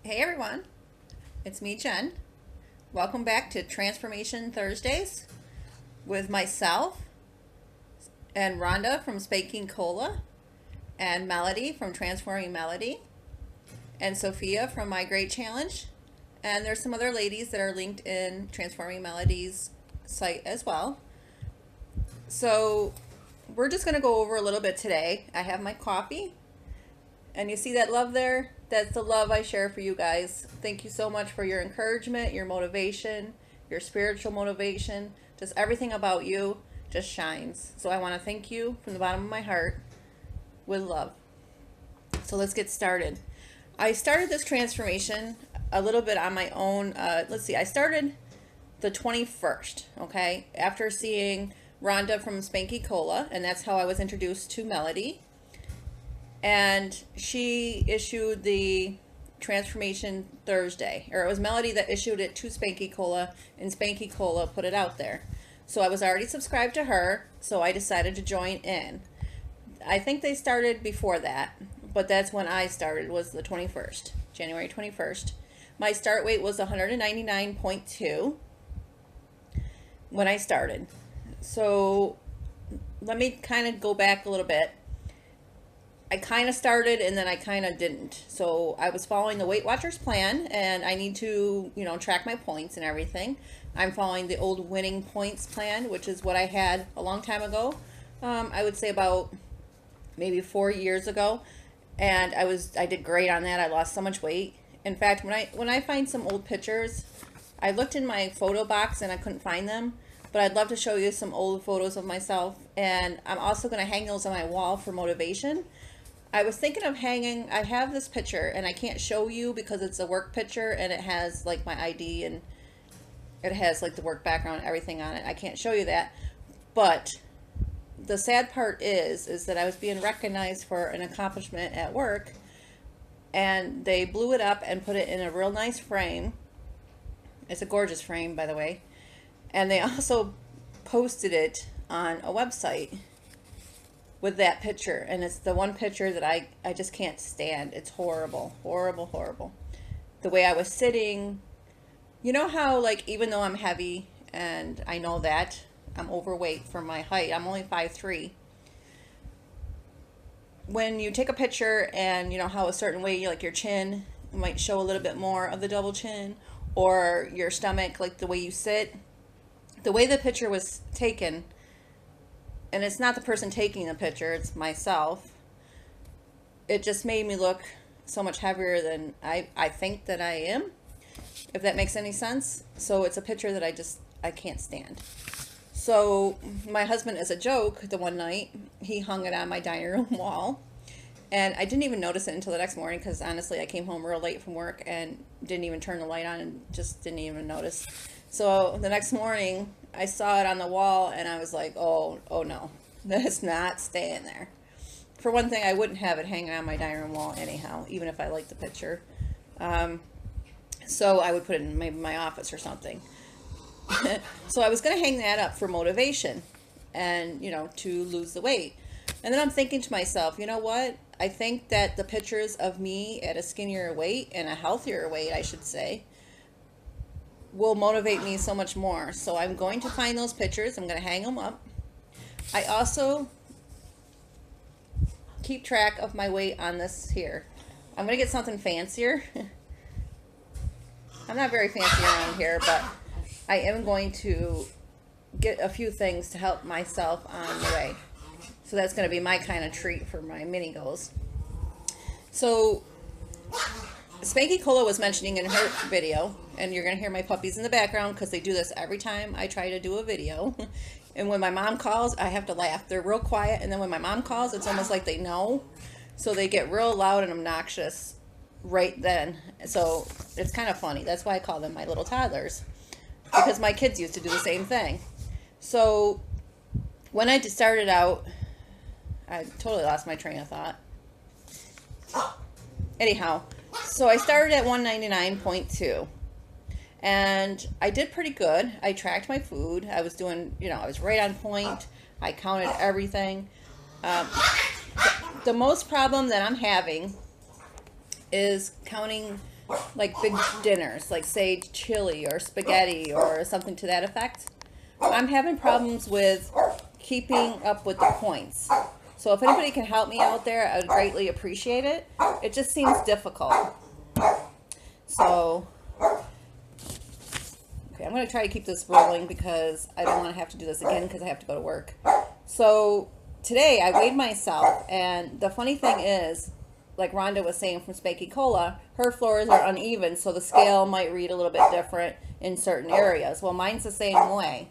Hey everyone, it's me, Jen. Welcome back to Transformation Thursdays with myself and Rhonda from Spanky Cola, and Melody from Transforming Melody, and Sophia from My Great Challenge. And there's some other ladies that are linked in Transforming Melody's site as well. So we're just going to go over a little bit today. I have my coffee, and you see that love there? That's the love I share for you guys. Thank you so much for your encouragement, your motivation, your spiritual motivation. Just everything about you just shines. So I want to thank you from the bottom of my heart with love. So let's get started. I started this transformation a little bit on my own. I started the 21st, okay, after seeing Rhonda from Spanky Cola, and that's how I was introduced to Melody. And she issued the Transformation Thursday, or it was Melody that issued it to Spanky Cola, and Spanky Cola put it out there. So I was already subscribed to her, so I decided to join in. I think they started before that, but that's when I started, was the 21st, January 21st. My start weight was 199.2 when I started. So let me kind of go back a little bit. I kind of started and then I kind of didn't. So I was following the Weight Watchers plan, and I need to, track my points and everything. I'm following the old winning points plan, which is what I had a long time ago. I would say about maybe 4 years ago. And I did great on that. I lost so much weight. In fact, when I find some old pictures, I looked in my photo box and I couldn't find them. But I'd love to show you some old photos of myself. And I'm also going to hang those on my wall for motivation. I was thinking of hanging, I have this picture, and I can't show you because it's a work picture, and it has like my ID, and it has like the work background, everything on it. I can't show you that. But the sad part is that I was being recognized for an accomplishment at work, and they blew it up and put it in a real nice frame. It's a gorgeous frame, by the way. And they also posted it on a website with that picture, and it's the one picture that I just can't stand. It's horrible, horrible, horrible. The way I was sitting, you know how, like, even though I'm heavy and I know that I'm overweight for my height, I'm only 5'3". When you take a picture and you know how a certain way, like your chin might show a little bit more of the double chin, or your stomach, like the way you sit, the way the picture was taken, and it's not the person taking the picture, it's myself, it just made me look so much heavier than I think that I am, if that makes any sense. So it's a picture that I can't stand. So my husband, as a joke, the one night, he hung it on my dining room wall, and I didn't even notice it until the next morning, because honestly I came home real late from work and didn't even turn the light on and just didn't even notice. So the next morning I saw it on the wall, and I was like, oh no, that's not staying there. For one thing, I wouldn't have it hanging on my dining room wall anyhow, even if I liked the picture. So I would put it in maybe my office or something. So I was going to hang that up for motivation and, to lose the weight. And then I'm thinking to myself, you know what? I think that the pictures of me at a skinnier weight, and a healthier weight, I should say, will motivate me so much more. So I'm going to find those pictures. I'm going to hang them up. I also keep track of my weight on this here. I'm going to get something fancier. I'm not very fancy around here, but I am going to get a few things to help myself on the way. So that's going to be my kind of treat for my mini goals. So Spanky Cola was mentioning in her video, and you're going to hear my puppies in the background because they do this every time I try to do a video. And when my mom calls, I have to laugh. They're real quiet, and then when my mom calls, it's almost like they know. So they get real loud and obnoxious right then. So it's kind of funny. That's why I call them my little toddlers, because my kids used to do the same thing. So when I started out, I totally lost my train of thought. Anyhow, so I started at 199.2, and I did pretty good. I tracked my food. I was doing, I was right on point. I counted everything. The most problem that I'm having is counting like big dinners, like say chili or spaghetti or something to that effect. I'm having problems with keeping up with the points. So if anybody can help me out there, I would greatly appreciate it. It just seems difficult. So, okay, I'm going to try to keep this rolling because I don't want to have to do this again because I have to go to work. So today I weighed myself, and the funny thing is, like Rhonda was saying from Spanky Cola, her floors are uneven, so the scale might read a little bit different in certain areas. Well, mine's the same way.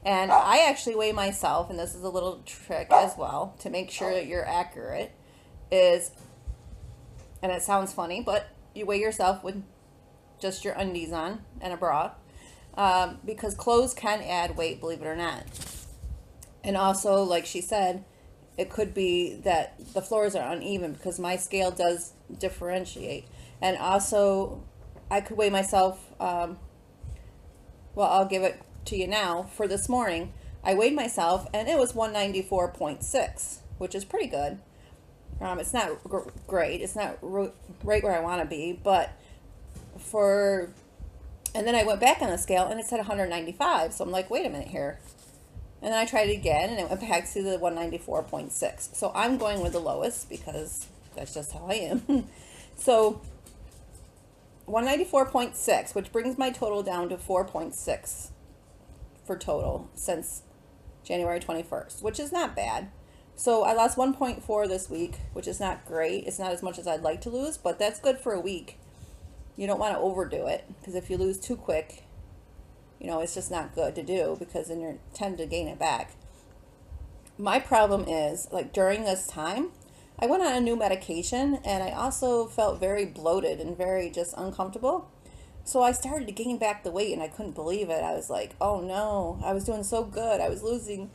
And I actually weigh myself, and this is a little trick as well to make sure that you're accurate, is, and it sounds funny, but you weigh yourself with just your undies on and a bra, because clothes can add weight, believe it or not. And also, like she said, it could be that the floors are uneven because my scale does differentiate. And also, I could weigh myself, well, I'll give it to you now. For this morning, I weighed myself and it was 194.6, which is pretty good. It's not great. It's not right where I want to be, but and then I went back on the scale and it said 195. So I'm like, wait a minute here. And then I tried it again and it went back to the 194.6. So I'm going with the lowest because that's just how I am. So 194.6, which brings my total down to 4.6 for total since January 21st, which is not bad. So I lost 1.4 this week, which is not great. It's not as much as I'd like to lose, but that's good for a week. You don't want to overdo it because if you lose too quick, you know, it's just not good to do because then you tend to gain it back. My problem is, like, during this time, I went on a new medication and I also felt very bloated and very just uncomfortable. So I started to gain back the weight and I couldn't believe it. I was like, oh no, I was doing so good. I was losing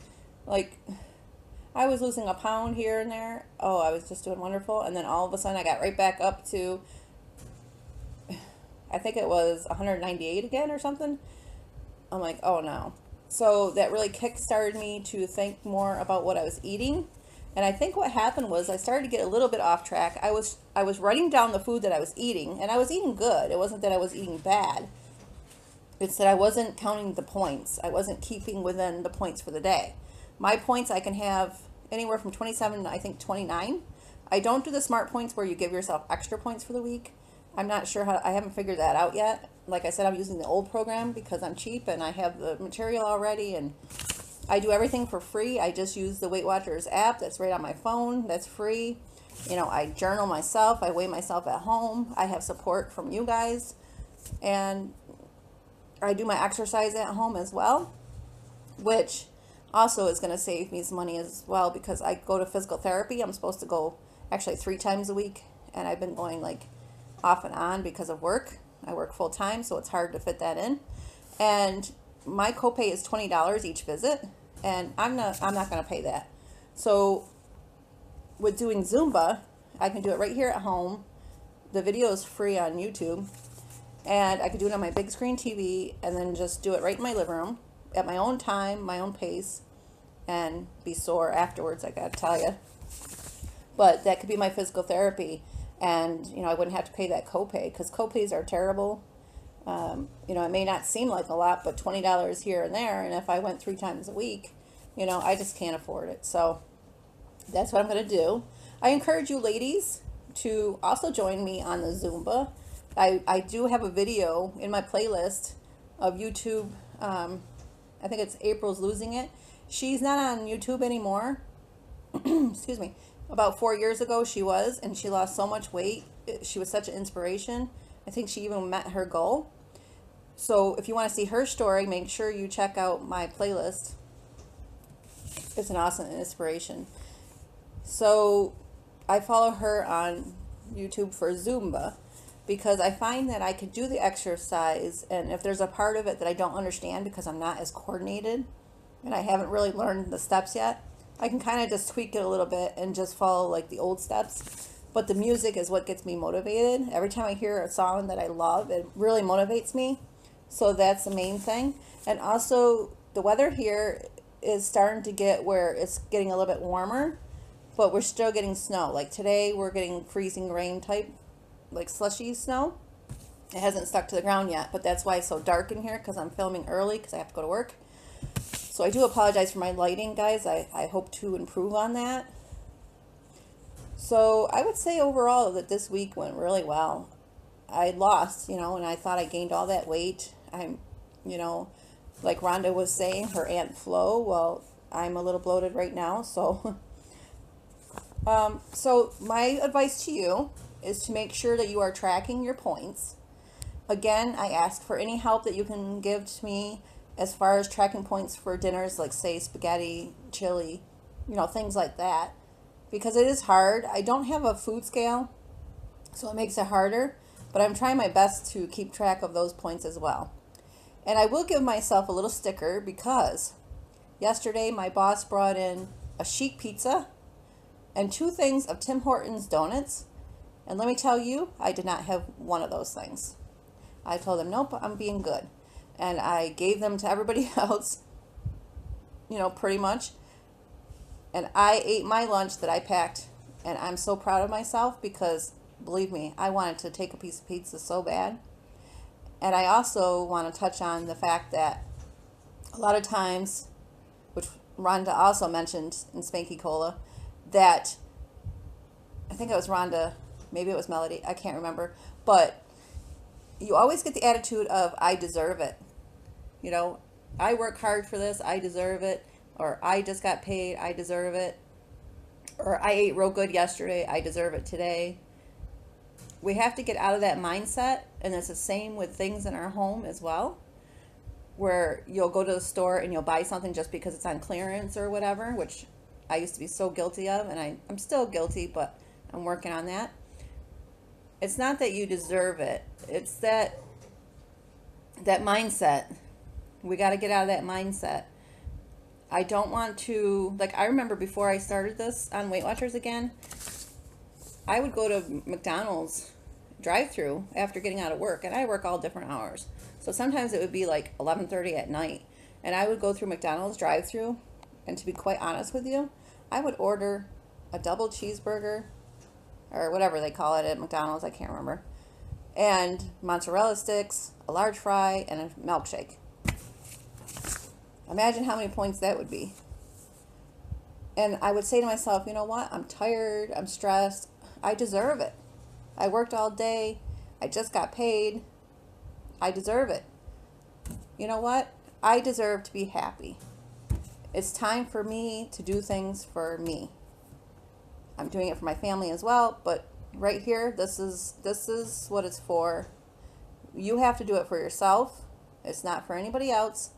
a pound here and there. Oh, I was just doing wonderful. And then all of a sudden I got right back up to, I think it was 198 again or something. I'm like, oh no. So that really kick-started me to think more about what I was eating. And I think what happened was I started to get a little bit off track. I was writing down the food that I was eating, and I was eating good. It wasn't that I was eating bad. It's that I wasn't counting the points. I wasn't keeping within the points for the day. My points, I can have anywhere from 27 to I think 29. I don't do the smart points where you give yourself extra points for the week. I'm not sure how, I haven't figured that out yet. Like I said, I'm using the old program because I'm cheap and I have the material already and I do everything for free. I just use the Weight Watchers app that's right on my phone. That's free. You know, I journal myself. I weigh myself at home. I have support from you guys. And I do my exercise at home as well, which also is going to save me some money as well because I go to physical therapy. I'm supposed to go actually 3 times a week. And I've been going like off and on because of work. I work full time, so it's hard to fit that in. And my copay is $20 each visit, and I'm not going to pay that. So with doing Zumba, I can do it right here at home. The video is free on YouTube, and I could do it on my big screen TV and then just do it right in my living room at my own time, my own pace, and be sore afterwards, I got to tell you. But that could be my physical therapy. And, you know, I wouldn't have to pay that copay because copays are terrible. You know, it may not seem like a lot, but $20 here and there. And if I went 3 times a week, you know, I just can't afford it. So that's what I'm going to do. I encourage you ladies to also join me on the Zumba. I do have a video in my playlist of YouTube. I think it's April's Losing It. She's not on YouTube anymore. Excuse me. About 4 years ago she was, and she lost so much weight. She was such an inspiration. I think she even met her goal. So if you want to see her story, make sure you check out my playlist. It's an awesome inspiration. So I follow her on YouTube for Zumba because I find that I could do the exercise, and if there's a part of it that I don't understand because I'm not as coordinated and I haven't really learned the steps yet, I can kind of just tweak it a little bit and just follow like the old steps. But the music is what gets me motivated. Every time I hear a song that I love, it really motivates me. So that's the main thing. And also the weather here is starting to get where it's getting a little bit warmer, but we're still getting snow. Like today we're getting freezing rain type, like slushy snow. It hasn't stuck to the ground yet, but that's why it's so dark in here, because I'm filming early because I have to go to work. So I do apologize for my lighting, guys. I hope to improve on that. So I would say overall that this week went really well. I lost, and I thought I gained all that weight. You know, like Rhonda was saying, her Aunt Flo, well, I'm a little bloated right now. So, so my advice to you is to make sure that you are tracking your points. Again, I ask for any help that you can give to me as far as tracking points for dinners, like say spaghetti, chili, things like that. Because it is hard. I don't have a food scale, so it makes it harder. But I'm trying my best to keep track of those points as well. And I will give myself a little sticker because yesterday my boss brought in a chic pizza and 2 things of Tim Hortons donuts. And let me tell you, I did not have one of those things. I told them, nope, I'm being good. And I gave them to everybody else, pretty much. And I ate my lunch that I packed. And I'm so proud of myself because, believe me, I wanted to take a piece of pizza so bad. And I also want to touch on the fact that a lot of times, which Rhonda also mentioned in Spanky Cola, that I think it was Rhonda, maybe it was Melody, I can't remember, but you always get the attitude of, I deserve it. I work hard for this, I deserve it. Or I just got paid, I deserve it. Or I ate real good yesterday, I deserve it today. We have to get out of that mindset, and it's the same with things in our home as well, where you'll go to the store and you'll buy something just because it's on clearance or whatever, which I used to be so guilty of, and I'm still guilty, but I'm working on that. It's not that you deserve it. It's that mindset. We got to get out of that mindset. I don't want to, I remember before I started this on Weight Watchers again, I would go to McDonald's drive-thru after getting out of work, and I work all different hours. So sometimes it would be like 11:30 at night, and I would go through McDonald's drive-thru, and to be quite honest with you, I would order a double cheeseburger, or whatever they call it at McDonald's, I can't remember, and mozzarella sticks, a large fry, and a milkshake. Imagine how many points that would be. And I would say to myself, you know what? I'm tired. I'm stressed. I deserve it. I worked all day. I just got paid. I deserve it. You know what? I deserve to be happy. It's time for me to do things for me. I'm doing it for my family as well, but right here, this is what it's for. You have to do it for yourself. It's not for anybody else.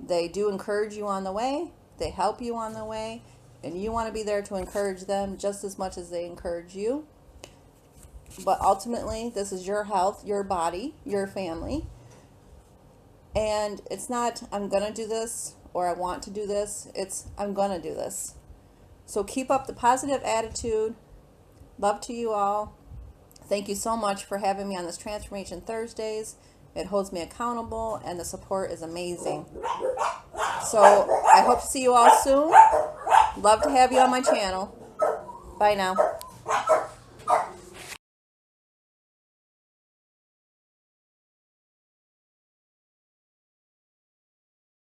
They do encourage you on the way. They help you on the way. And you want to be there to encourage them just as much as they encourage you. But ultimately, this is your health, your body, your family. And it's not, I'm going to do this, or I want to do this. It's, I'm going to do this. So keep up the positive attitude. Love to you all. Thank you so much for having me on this Transformation Thursdays. It holds me accountable, and the support is amazing. So I hope to see you all soon. Love to have you on my channel. Bye now.